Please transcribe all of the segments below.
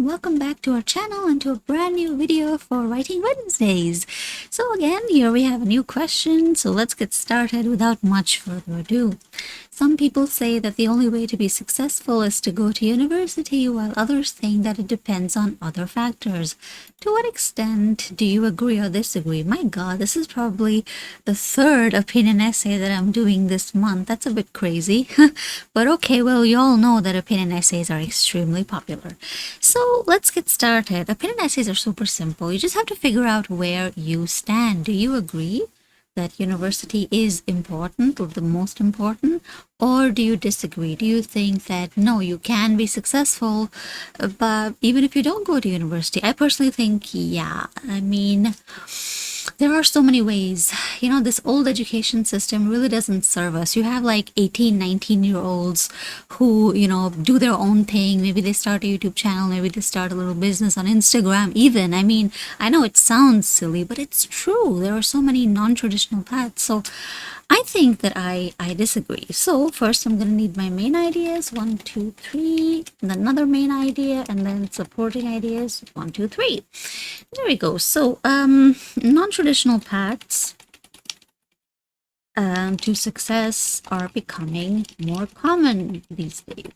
welcome back to our channel and to a brand new video for Writing Wednesdays. So again, here we have a new question, so let's get started without much further ado. Some people say that the only way to be successful is to go to university, while others think that it depends on other factors. To what extent do you agree or disagree? My God, this is probably the third opinion essay that I'm doing this month. That's a bit crazy. But okay, well, you all know that opinion essays are extremely popular. So let's get started. Opinion essays are super simple. You just have to figure out where you stand. Do you agree that university is important or the most important, or do you disagree? Do you think that no, you can be successful but even if you don't go to university? I personally think there are so many ways. This old education system really doesn't serve us. You have like 18, 19-year-olds who, do their own thing. Maybe they start a YouTube channel, maybe they start a little business on Instagram even. I know it sounds silly, but it's true. There are so many non-traditional paths. So I think that I disagree. So first I'm going to need my main ideas, 1, 2, 3, and then another main idea, and then supporting ideas, 1, 2, 3. There we go. So non-traditional paths to success are becoming more common these days.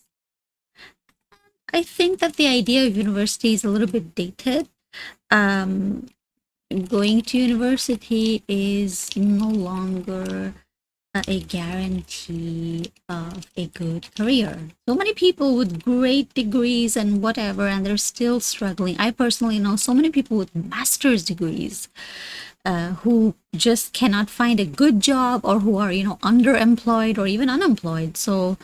I think that the idea of university is a little bit dated. Going to university is no longer a guarantee of a good career. So many people with great degrees and whatever, and they're still struggling. I personally know so many people with master's degrees who just cannot find a good job, or who are, underemployed or even unemployed. So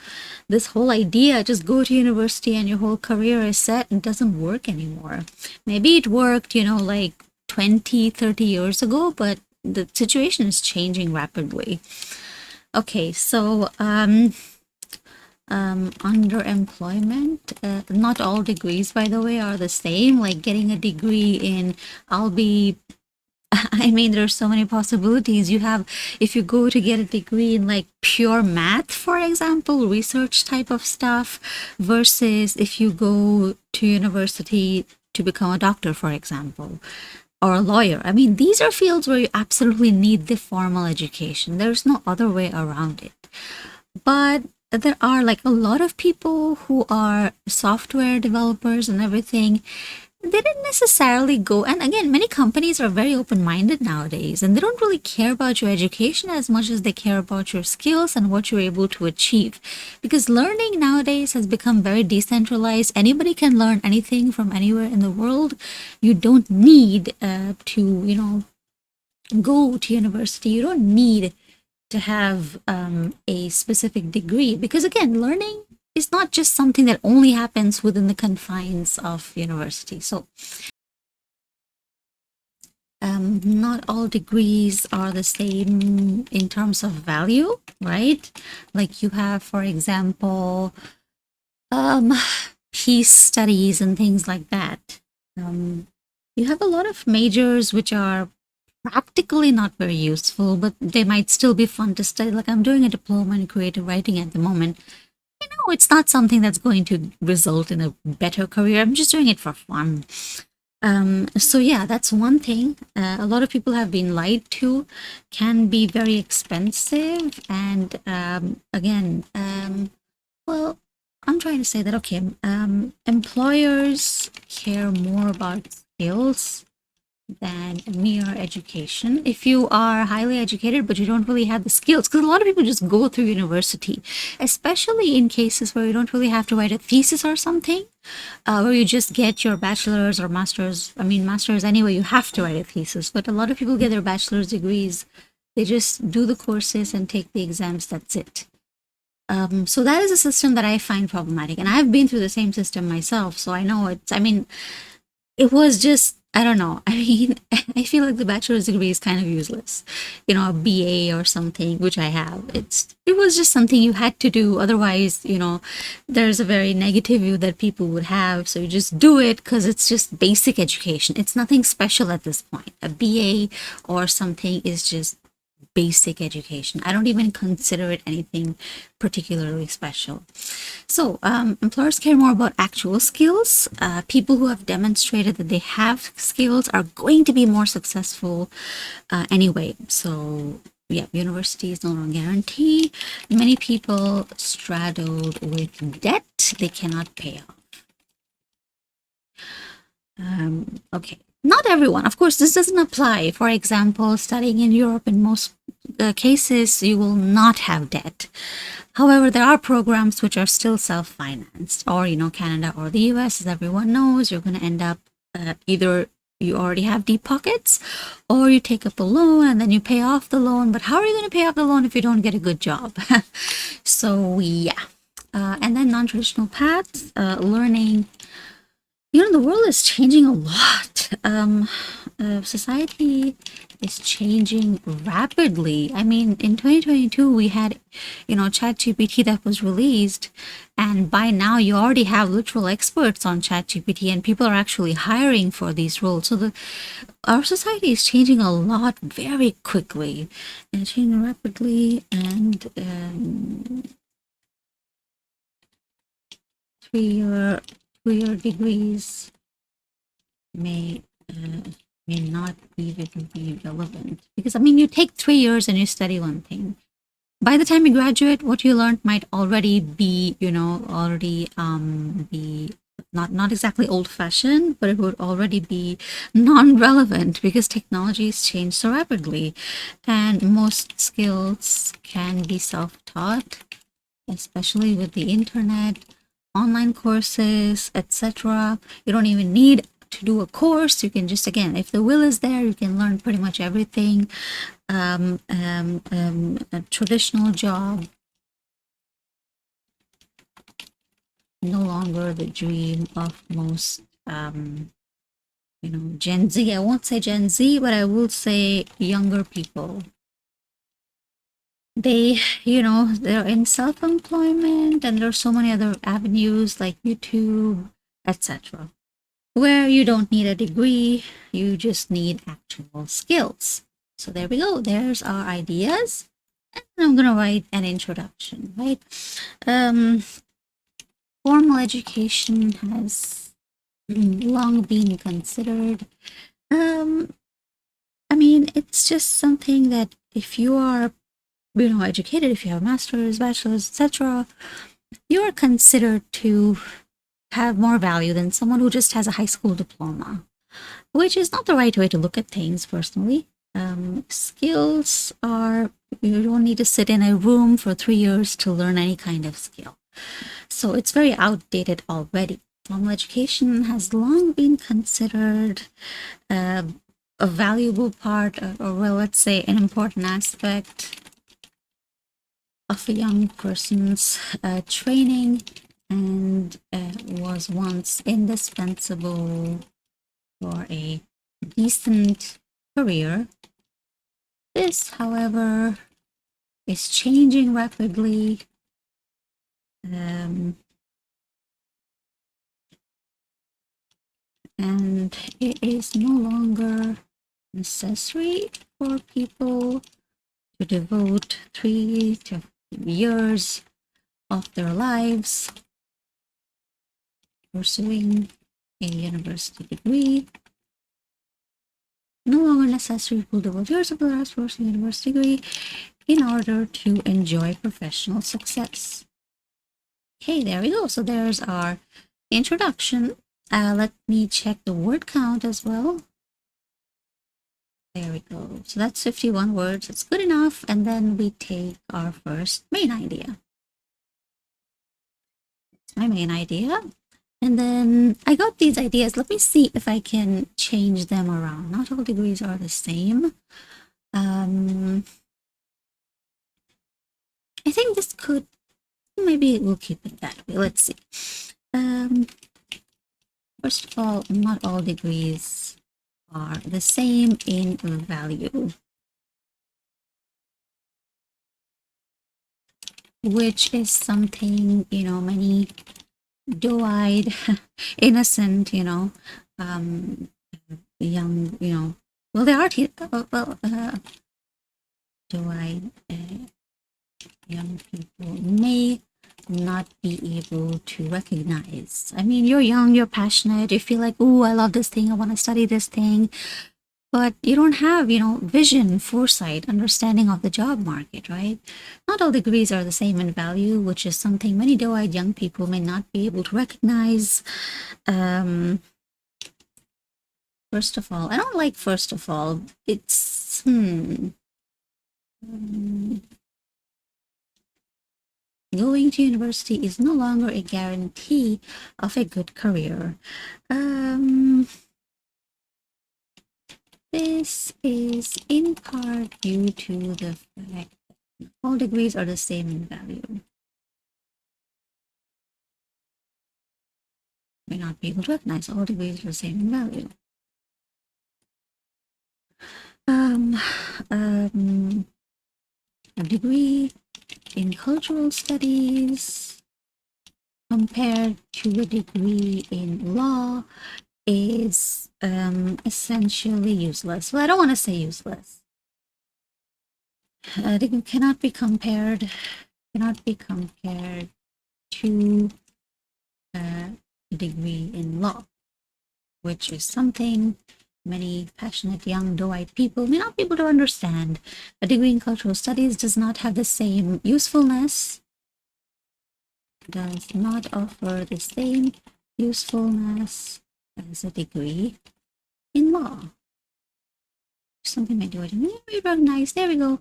this whole idea, just go to university and your whole career is set, and doesn't work anymore. Maybe it worked, like 20, 30 years ago, but the situation is changing rapidly. Okay, so underemployment, not all degrees, by the way, are the same. Like getting a degree in, there's so many possibilities. You have, if you go to get a degree in like pure math, for example, research type of stuff, versus if you go to university to become a doctor, for example, or a lawyer. These are fields where you absolutely need the formal education. There's no other way around it. But there are like a lot of people who are software developers and everything. They didn't necessarily go, and again, many companies are very open-minded nowadays, and they don't really care about your education as much as they care about your skills and what you're able to achieve. Because learning nowadays has become very decentralized. Anybody can learn anything from anywhere in the world. You don't need to, go to university. You don't need to have a specific degree, because again, learning is not just something that only happens within the confines of university. So not all degrees are the same in terms of value, right? Like you have, for example, peace studies and things like that. You have a lot of majors which are practically not very useful, but they might still be fun to study. Like I'm doing a diploma in creative writing at the moment. It's not something that's going to result in a better career. I'm just doing it for fun. So yeah, that's one thing. A lot of people have been lied to, can be very expensive. And again, well, I'm trying to say that, okay, employers care more about skills than mere education. If you are highly educated but you don't really have the skills, because a lot of people just go through university, especially in cases where you don't really have to write a thesis or something, where you just get your bachelor's or master's. Master's anyway, you have to write a thesis, but a lot of people get their bachelor's degrees, they just do the courses and take the exams, that's it. So that is a system that I find problematic, and I've been through the same system myself, so I know it was just, I don't know. I feel like the bachelor's degree is kind of useless. A BA or something, which I have. It was just something you had to do. Otherwise, there's a very negative view that people would have. So you just do it because it's just basic education. It's nothing special at this point. A BA or something is just basic education. I don't even consider it anything particularly special. So employers care more about actual skills. People who have demonstrated that they have skills are going to be more successful anyway. So yeah, university is no longer guarantee. Many people straddled with debt they cannot pay off. Okay, not everyone. Of course, this doesn't apply. For example, studying in Europe, in most cases, you will not have debt. However, there are programs which are still self-financed, or, Canada or the US, as everyone knows, you're going to end up either you already have deep pockets, or you take up a loan and then you pay off the loan. But how are you going to pay off the loan if you don't get a good job? So, yeah. And then non-traditional paths, learning. The world is changing a lot. Society is changing rapidly. I mean, in 2022, we had, ChatGPT that was released, and by now you already have literal experts on ChatGPT, and people are actually hiring for these roles. So our society is changing a lot very quickly, and changing rapidly, and two-year degrees may not even be relevant, because you take 3 years and you study one thing. By the time you graduate, what you learned might already be be not exactly old-fashioned, but it would already be non-relevant, because technologies change so rapidly, and most skills can be self-taught, especially with the internet, online courses, etc. You don't even need to do a course. You can just, again, if the will is there, you can learn pretty much everything. A traditional job, no longer the dream of most Gen Z. I won't say Gen Z, but I will say younger people. They're in self-employment, and there are so many other avenues like YouTube, etc., where you don't need a degree, you just need actual skills. So there we go. There's our ideas. And I'm going to write an introduction, right? Formal education has long been considered. It's just something that if you are educated, if you have master's, bachelor's, etc., you are considered to have more value than someone who just has a high school diploma, which is not the right way to look at things, personally. Skills are, you don't need to sit in a room for 3 years to learn any kind of skill. So it's very outdated already. Formal education has long been considered a valuable part, or well, let's say an important aspect of a young person's training, and was once indispensable for a decent career. This, however, is changing rapidly. And it is no longer necessary for people to devote 3 to years of their lives pursuing a university degree. No longer necessary to devote years of their lives pursuing a university degree in order to enjoy professional success. Okay, there we go. So there's our introduction. Let me check the word count as well. There we go. So that's 51 words. It's good enough. And then we take our first main idea. It's my main idea. And then I got these ideas. Let me see if I can change them around. Not all degrees are the same. I think this could, maybe we'll keep it that way. Let's see. First of all, not all degrees are the same in value, which is something, many doe-eyed, innocent, young, well, they are, young people may not be able to recognize. I mean, you're young, you're passionate, you feel like, oh, I love this thing, I want to study this thing, but you don't have, vision, foresight, understanding of the job market, right? Not all degrees are the same in value, which is something many doe-eyed young people may not be able to recognize. First of all, I don't like first of all. It's, going to university is no longer a guarantee of a good career. This is in part due to the fact that all degrees are the same in value. May not be able to recognize all degrees are the same in value. A degree in cultural studies compared to a degree in law is essentially useless. Well, I don't want to say useless. It cannot be compared to a degree in law, which is something many passionate young doe-eyed people may not be able to understand. A degree in cultural studies does not have the same usefulness, does not offer the same usefulness as a degree in law. Something may do it. Recognize. There we go.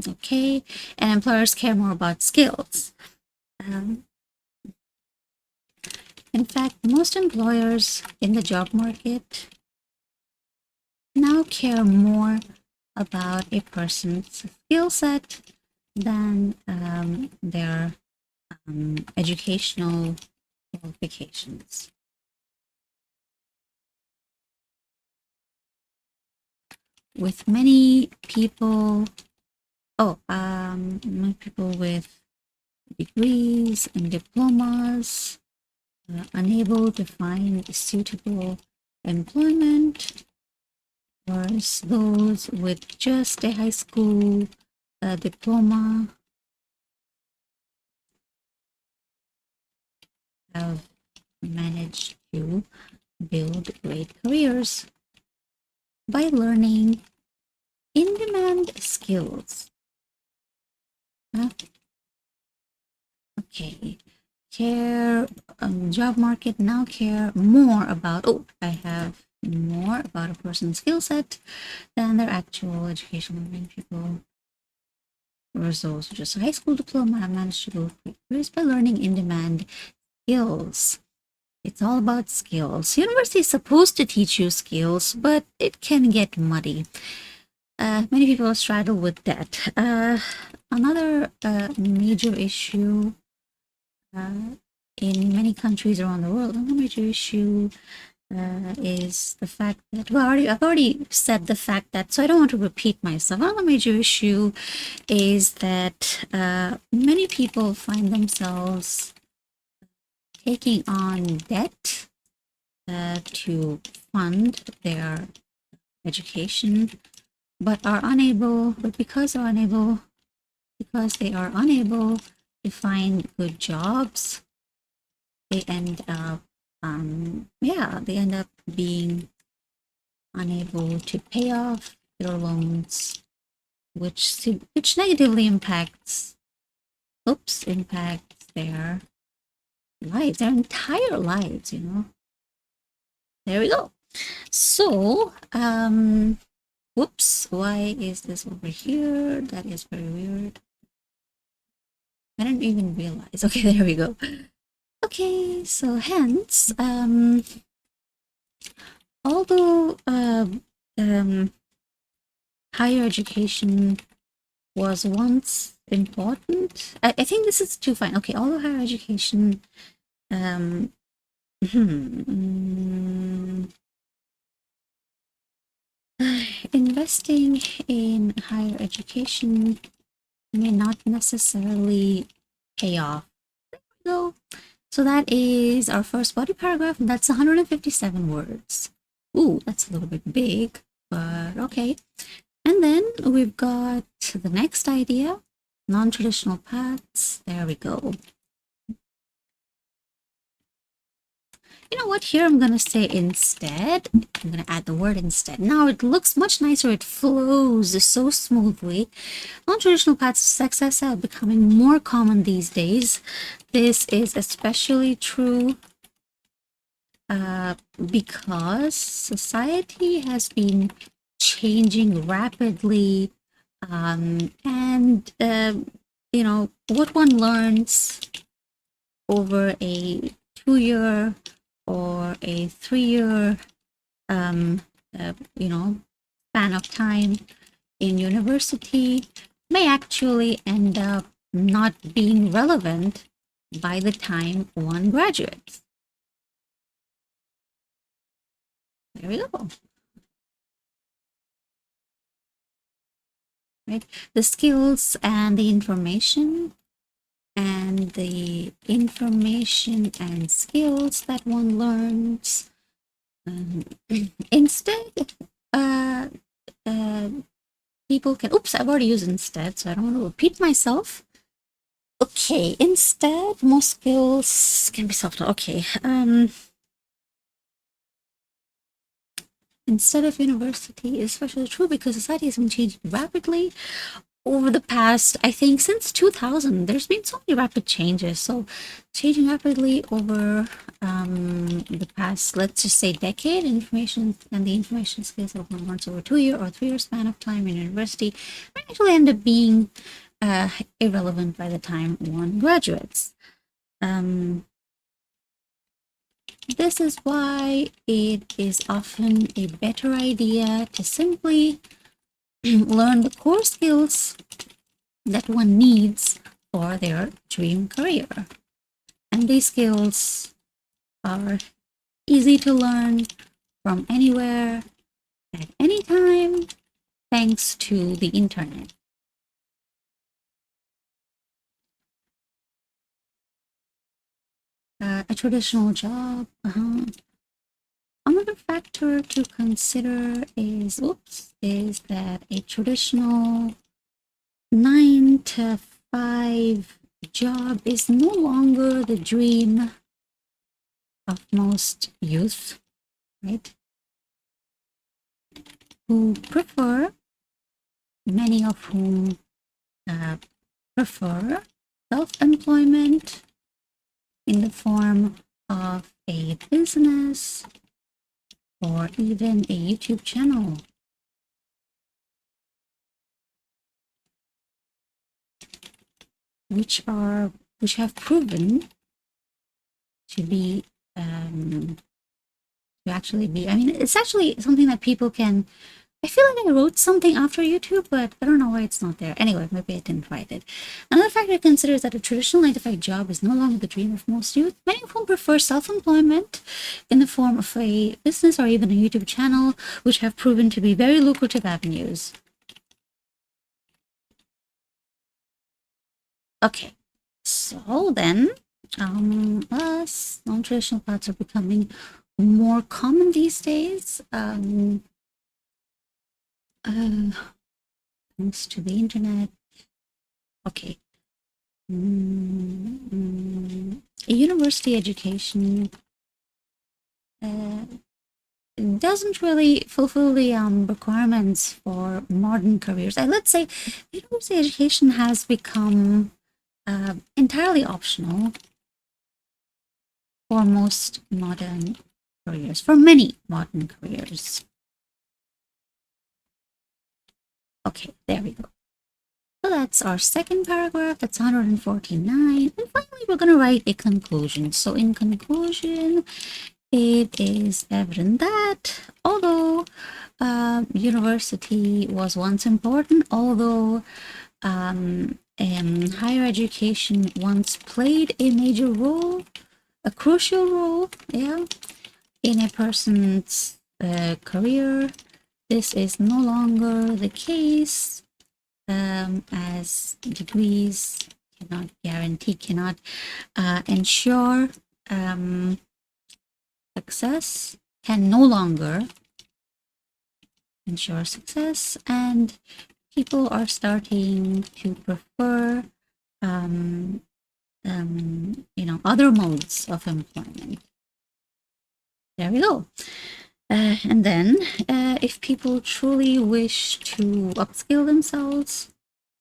Okay, and employers care more about skills. In fact, most employers in the job market now care more about a person's skill set than their educational qualifications. With many people, many people with degrees and diplomas unable to find suitable employment, whereas those with just a high school diploma have managed to build great careers by learning in-demand skills. Okay, job market now care more about, I have more about a person's skill set than their actual educational people. Whereas those with just a high school diploma have managed to build great careers by learning in-demand skills. It's all about skills. University is supposed to teach you skills, but it can get muddy. Many people struggle with that. Another major issue in many countries around the world, another major issue is the fact that, I've already said the fact that, so I don't want to repeat myself. Another major issue is that many people find themselves taking on debt to fund their education, but because they are unable to find good jobs, they end up being unable to pay off their loans, which negatively impacts their lives, their entire lives, There we go. So, whoops, why is this over here? That is very weird. I didn't even realize. Okay, there we go. Okay, so hence, although higher education was once important, I think this is too fine. Okay, although higher education investing in higher education may not necessarily pay off. So that is our first body paragraph, and that's 157 words. Ooh, that's a little bit big. but okay. And then we've got the next idea, non-traditional paths. There we go. You know what? Here I'm going to say instead. I'm going to add the word instead. Now it looks much nicer. It flows so smoothly. Non-traditional paths of success are becoming more common these days. This is especially true because society has been changing rapidly, and you know, what one learns over a 2-year or a 3-year you know, span of time in university may actually end up not being relevant by the time one graduates. There we go. Right? The skills and the information and skills that one learns. Instead, people can, oops, I've already used instead, so I don't want to repeat myself. Okay, instead, more skills can be self-taught. Okay, instead of university is especially true because society has been changing rapidly over the past, I think, since 2000. There's been so many rapid changes. So changing rapidly over the past, let's just say, decade, information and the information skills that one learns over a 2-year or 3-year span of time in university may actually end up being irrelevant by the time one graduates. This is why it is often a better idea to simply learn the core skills that one needs for their dream career. And these skills are easy to learn from anywhere, at any time, thanks to the internet. A traditional job. Another factor to consider is that a traditional 9 to 5 job is no longer the dream of most youth, right? Many of whom prefer self-employment in the form of a business or even a YouTube channel. Which have proven to be it's actually something that people can. I feel like I wrote something after YouTube, but I don't know why it's not there. Anyway, maybe I didn't write it. Another factor to consider is that a traditional 9 to 5 job is no longer the dream of most youth. Many of whom prefer self-employment in the form of a business or even a YouTube channel, which have proven to be very lucrative avenues. Okay, so then, non-traditional paths are becoming more common these days. Thanks to the internet. Okay. A university education doesn't really fulfill the requirements for modern careers. Let's say university education has become entirely optional for most modern careers, for many modern careers. Okay, there we go. So that's our second paragraph. That's 149. And finally, we're going to write a conclusion. So in conclusion, it is evident that although university was once important, although higher education once played a major role, a crucial role, in a person's career, this is no longer the case, as degrees cannot ensure success, can no longer ensure success, and people are starting to prefer other modes of employment. There we go. And then if people truly wish to upskill themselves,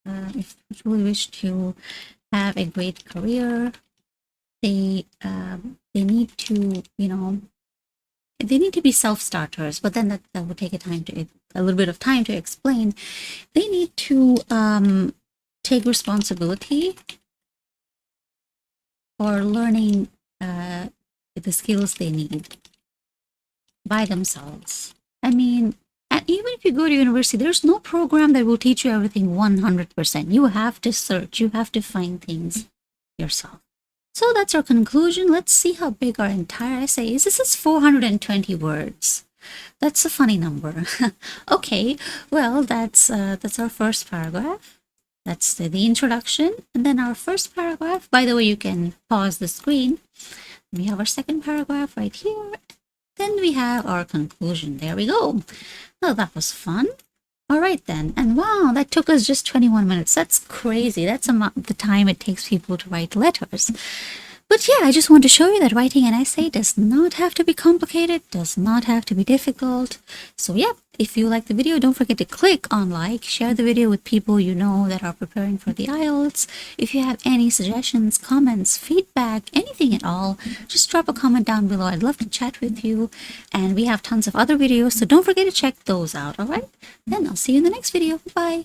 if they truly wish to have a great career, they need to, they need to be self-starters, but then that would take a little bit of time to explain. They need to take responsibility for learning the skills they need by themselves. I mean, and even if you go to university, there's no program that will teach you everything 100%. You have to search, you have to find things yourself. So that's our conclusion. Let's see how big our entire essay is. This is 420 words. That's a funny number. Okay, well, that's our first paragraph. That's the introduction. And then our first paragraph, by the way, you can pause the screen. We have our second paragraph right here. Then we have our conclusion. There we go. Oh, that was fun. All right then. And wow, that took us just 21 minutes. That's crazy. That's the time it takes people to write letters. But yeah, I just want to show you that writing an essay does not have to be complicated, does not have to be difficult. So yeah, if you like the video, don't forget to click on like, share the video with people you know that are preparing for the IELTS. If you have any suggestions, comments, feedback, anything at all, just drop a comment down below. I'd love to chat with you. And we have tons of other videos, so don't forget to check those out, all right? Then I'll see you in the next video. Bye.